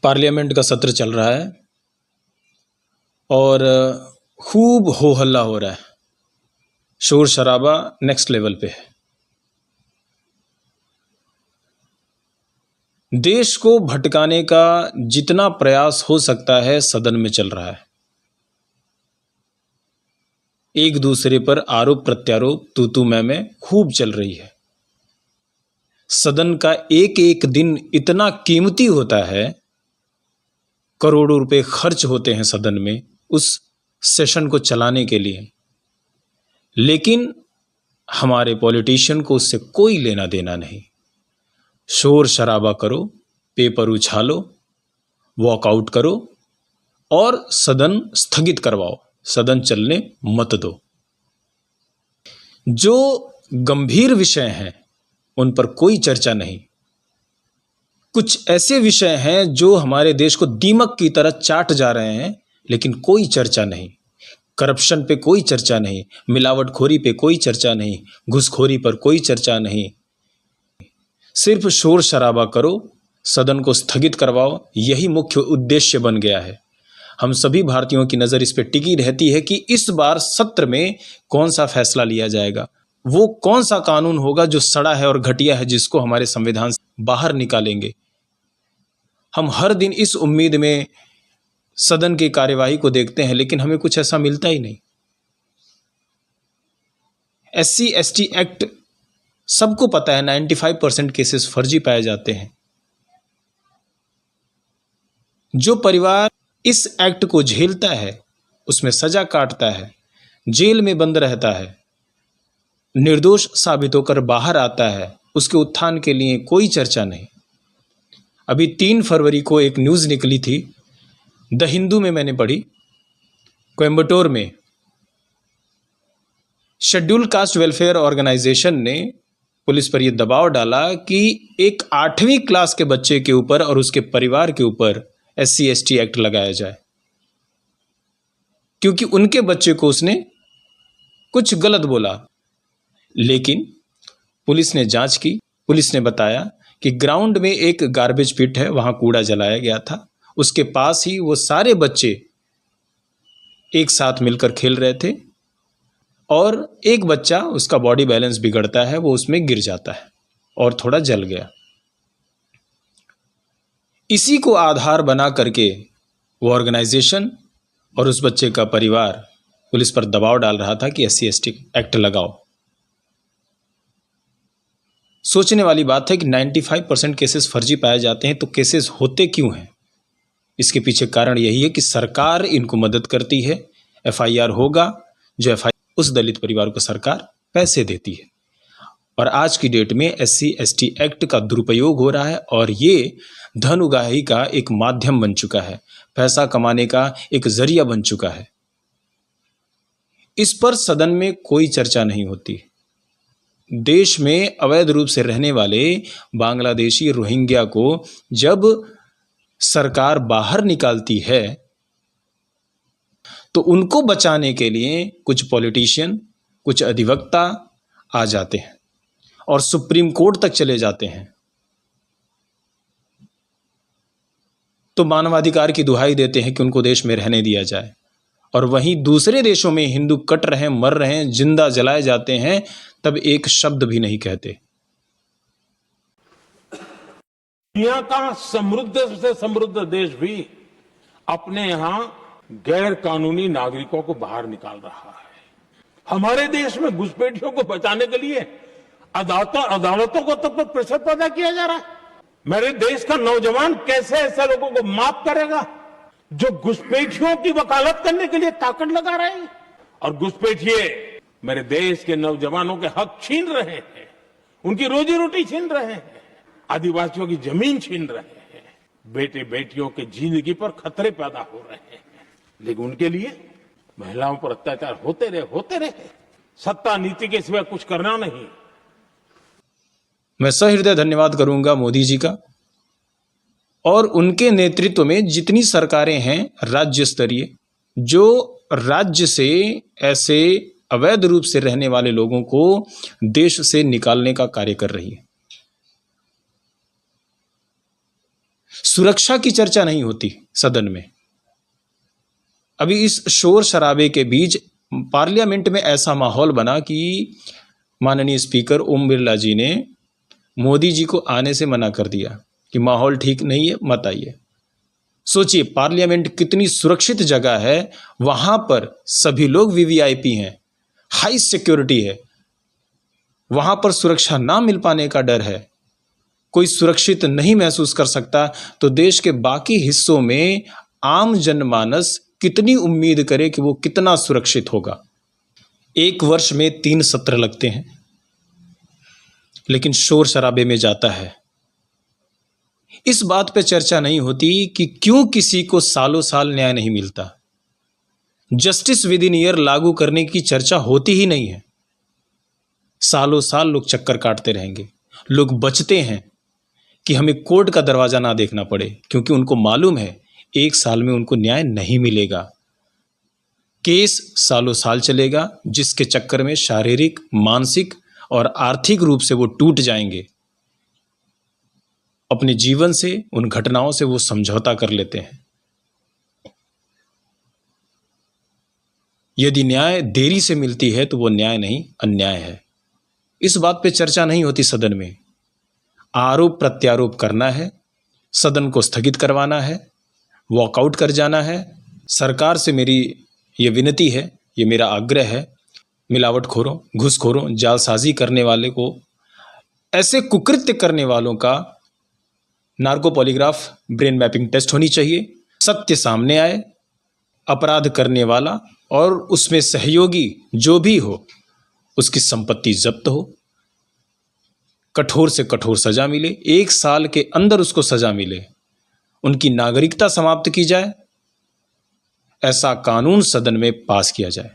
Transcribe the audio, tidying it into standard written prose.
Parliament का सत्र चल रहा है और खूब हो हल्ला हो रहा है, शोर शराबा नेक्स्ट लेवल पे है। देश को भटकाने का जितना प्रयास हो सकता है सदन में चल रहा है। एक दूसरे पर आरोप प्रत्यारोप तू तू मैं खूब चल रही है। सदन का एक एक दिन इतना कीमती होता है, करोड़ों रुपए खर्च होते हैं सदन में उस सेशन को चलाने के लिए, लेकिन हमारे पॉलिटिशियन को उससे कोई लेना देना नहीं। शोर शराबा करो, पेपर उछालो, वॉकआउट करो और सदन स्थगित करवाओ, सदन चलने मत दो। जो गंभीर विषय हैं उन पर कोई चर्चा नहीं। कुछ ऐसे विषय हैं जो हमारे देश को दीमक की तरह चाट जा रहे हैं, लेकिन कोई चर्चा नहीं। करप्शन पे कोई चर्चा नहीं, मिलावटखोरी पे कोई चर्चा नहीं, घूसखोरी पर कोई चर्चा नहीं। सिर्फ शोर शराबा करो, सदन को स्थगित करवाओ, यही मुख्य उद्देश्य बन गया है। हम सभी भारतीयों की नज़र इस पे टिकी रहती है कि इस बार सत्र में कौन सा फैसला लिया जाएगा, वो कौन सा कानून होगा जो सड़ा है और घटिया है, जिसको हमारे संविधान से बाहर निकालेंगे। हम हर दिन इस उम्मीद में सदन की कार्यवाही को देखते हैं, लेकिन हमें कुछ ऐसा मिलता ही नहीं। SC ST एक्ट सबको पता है, 95% केसेस फर्जी पाए जाते हैं। जो परिवार इस एक्ट को झेलता है, उसमें सजा काटता है, जेल में बंद रहता है, निर्दोष साबित होकर बाहर आता है, उसके उत्थान के लिए कोई चर्चा नहीं। अभी 3 फरवरी को एक न्यूज़ निकली थी, द हिंदू में मैंने पढ़ी, कोयम्बटूर में शेड्यूल कास्ट वेलफेयर ऑर्गेनाइजेशन ने पुलिस पर यह दबाव डाला कि एक 8वीं क्लास के बच्चे के ऊपर और उसके परिवार के ऊपर SC ST एक्ट लगाया जाए, क्योंकि उनके बच्चे को उसने कुछ गलत बोला। लेकिन पुलिस ने जांच की, पुलिस ने बताया कि ग्राउंड में एक गार्बेज पिट है, वहां कूड़ा जलाया गया था, उसके पास ही वो सारे बच्चे एक साथ मिलकर खेल रहे थे और एक बच्चा, उसका बॉडी बैलेंस बिगड़ता है, वो उसमें गिर जाता है और थोड़ा जल गया। इसी को आधार बना करके वो ऑर्गेनाइजेशन और उस बच्चे का परिवार पुलिस पर दबाव डाल रहा था कि SC ST एक्ट लगाओ। सोचने वाली बात है कि 95% केसेस फर्जी पाए जाते हैं, तो केसेस होते क्यों हैं? इसके पीछे कारण यही है कि सरकार इनको मदद करती है। FIR होगा, जो FIR उस दलित परिवार को सरकार पैसे देती है। और आज की डेट में SC ST एक्ट का दुरुपयोग हो रहा है और ये धन उगाही का एक माध्यम बन चुका है, पैसा कमाने का एक जरिया बन चुका है। इस पर सदन में कोई चर्चा नहीं होती। देश में अवैध रूप से रहने वाले बांग्लादेशी रोहिंग्या को जब सरकार बाहर निकालती है, तो उनको बचाने के लिए कुछ पॉलिटिशियन, कुछ अधिवक्ता आ जाते हैं और सुप्रीम कोर्ट तक चले जाते हैं, तो मानवाधिकार की दुहाई देते हैं कि उनको देश में रहने दिया जाए। और वहीं दूसरे देशों में हिंदू कट रहे हैं, मर रहे हैं, जिंदा जलाए जाते हैं, तब एक शब्द भी नहीं कहते। दुनिया का समृद्ध से समृद्ध देश भी अपने यहां गैर कानूनी नागरिकों को बाहर निकाल रहा है। हमारे देश में घुसपैठियों को बचाने के लिए अदालतों को तब तक प्रेशर पैदा किया जा रहा है। मेरे देश का नौजवान कैसे ऐसे लोगों को माफ करेगा जो घुसपैठियों की वकालत करने के लिए ताकत लगा रहे हैं? और घुसपैठिए मेरे देश के नौजवानों के हक छीन रहे हैं, उनकी रोजी रोटी छीन रहे हैं, आदिवासियों की जमीन छीन रहे हैं, बेटे बेटियों के जिंदगी पर खतरे पैदा हो रहे हैं। लेकिन उनके लिए महिलाओं पर अत्याचार होते रहे। सत्ता नीति के सिवा कुछ करना नहीं। मैं सहृदय धन्यवाद करूंगा मोदी जी का और उनके नेतृत्व में जितनी सरकारें हैं राज्य स्तरीय, जो राज्य से ऐसे अवैध रूप से रहने वाले लोगों को देश से निकालने का कार्य कर रही है। सुरक्षा की चर्चा नहीं होती सदन में। अभी इस शोर शराबे के बीच पार्लियामेंट में ऐसा माहौल बना कि माननीय स्पीकर ओम बिरला जी ने मोदी जी को आने से मना कर दिया कि माहौल ठीक नहीं है, मत आइए। सोचिए पार्लियामेंट कितनी सुरक्षित जगह है, वहां पर सभी लोग वीवीआईपी हैं, हाई सिक्योरिटी है, वहां पर सुरक्षा ना मिल पाने का डर है, कोई सुरक्षित नहीं महसूस कर सकता, तो देश के बाकी हिस्सों में आम जनमानस कितनी उम्मीद करे कि वो कितना सुरक्षित होगा। एक वर्ष में 3 सत्र लगते हैं, लेकिन शोर शराबे में जाता है। इस बात पे चर्चा नहीं होती कि क्यों किसी को सालों साल न्याय नहीं मिलता। जस्टिस विद इन ईयर लागू करने की चर्चा होती ही नहीं है। सालों साल लोग चक्कर काटते रहेंगे। लोग बचते हैं कि हमें कोर्ट का दरवाजा ना देखना पड़े, क्योंकि उनको मालूम है 1 साल में उनको न्याय नहीं मिलेगा। केस सालों साल चलेगा, जिसके चक्कर में शारीरिक, मानसिक और आर्थिक रूप से वो टूट जाएंगे। अपने जीवन से, उन घटनाओं से वो समझौता कर लेते हैं। यदि न्याय देरी से मिलती है तो वो न्याय नहीं, अन्याय है। इस बात पे चर्चा नहीं होती सदन में। आरोप प्रत्यारोप करना है, सदन को स्थगित करवाना है, वॉकआउट कर जाना है। सरकार से मेरी ये विनती है, ये मेरा आग्रह है, मिलावटखोरों, घूसखोरों, जालसाजी करने वाले को, ऐसे कुकृत्य करने वालों का narco polygraph brain mapping test होनी चाहिए। सत्य सामने आए, अपराध करने वाला और उसमें सहयोगी जो भी हो, उसकी संपत्ति जब्त हो, कठोर से कठोर सजा मिले, 1 साल के अंदर उसको सजा मिले, उनकी नागरिकता समाप्त की जाए, ऐसा कानून सदन में पास किया जाए।